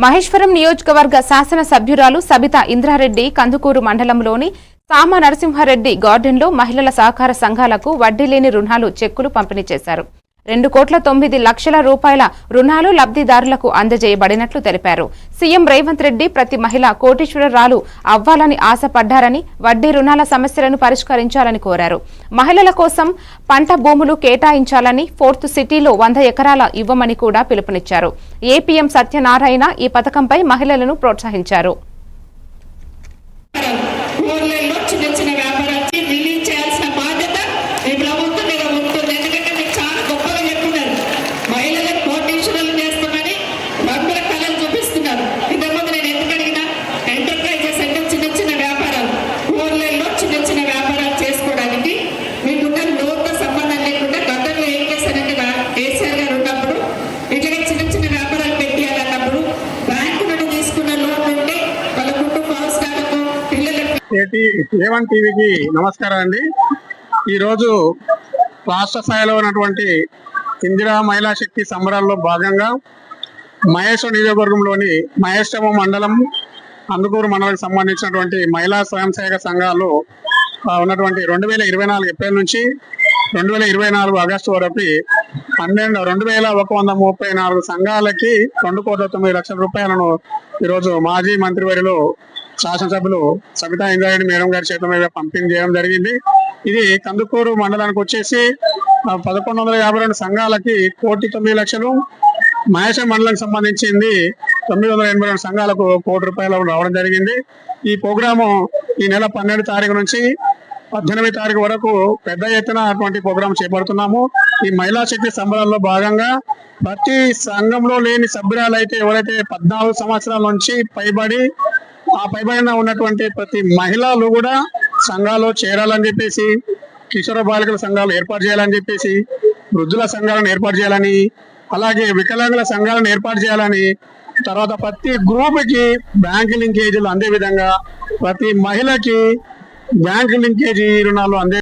మహేశ్వరం నియోజకవర్గ శాసన సభ్యురాలు సబితా ఇంద్రారెడ్డి కందుకూరు మండలంలోని సామ నరసింహారెడ్డి గార్డెన్లో మహిళల సహకార సంఘాలకు వడ్డీ లేని రుణాలు చెక్కులు పంపిణీ చేశారు. 2,09,00,000 రూపాయల రుణాలు లబ్ధిదారులకు అందజేయబడినట్లు తెలిపారు. సీఎం రేవంత్ రెడ్డి ప్రతి మహిళ కోటీశ్వరరాలు అవ్వాలని ఆశపడ్డారని, వడ్డీ రుణాల సమస్యలను పరిష్కరించాలని కోరారు. మహిళల కోసం పంట భూములు కేటాయించాలని, 4th సిటీలో 100 ఎకరాల ఇవ్వమని కూడా పిలుపునిచ్చారు. ఏపీఎం సత్యనారాయణ ఈ పథకంపై మహిళలను ప్రోత్సహించారు. A1 టీవీకి నమస్కారం అండి. ఈరోజు రాష్ట్ర స్థాయిలో ఉన్నటువంటి ఇందిరా మహిళా శక్తి సంబరాల్లో భాగంగా మహేశ్వరం నియోజకవర్గంలోని మహేశ్వరం మండలం కందుకూరు మండలానికి సంబంధించినటువంటి మహిళా స్వయం సేవక సంఘాలు ఉన్నటువంటి 2024 ఏప్రిల్ నుంచి 2024 ఆగస్టు వరకు 2,134 సంఘాలకి 2,09,00,000 రూపాయలను ఈరోజు మాజీ మంత్రివర్యులు శాసనసభ్యులు సబితా ఇంద్రారెడ్డి మేడం గారి చేతుల మీద పంపిణీ చేయడం జరిగింది. ఇది కందుకూరు మండలానికి వచ్చేసి 1,152 సంఘాలకి 1,09,00,000, మహేశ్వరం మండలానికి సంబంధించింది 982 సంఘాలకు 1 కోటి రూపాయలు రావడం జరిగింది. ఈ ప్రోగ్రాము ఈ నెల 12 తారీఖు నుంచి 18 తారీఖు వరకు పెద్ద ఎత్తున అటువంటి ప్రోగ్రాం చేపడుతున్నాము. ఈ మహిళా శక్తి సంబరాల్లో భాగంగా ప్రతి సంఘంలో లేని సభ్యురాలు అయితే ఎవరైతే 14 సంవత్సరాల నుంచి పైబడిన ఉన్నటువంటి ప్రతి మహిళలు కూడా సంఘాలు చేరాలని చెప్పేసి, కిషోర బాలికల సంఘాలు ఏర్పాటు చేయాలని చెప్పేసి, వృద్ధుల సంఘాలను ఏర్పాటు చేయాలని, అలాగే వికలాంగుల సంఘాలను ఏర్పాటు చేయాలని, తర్వాత ప్రతి గ్రూప్కి బ్యాంకు లింకేజీలు అందే విధంగా ప్రతి మహిళకి బ్యాంకు లింకేజీ రుణాలు అందే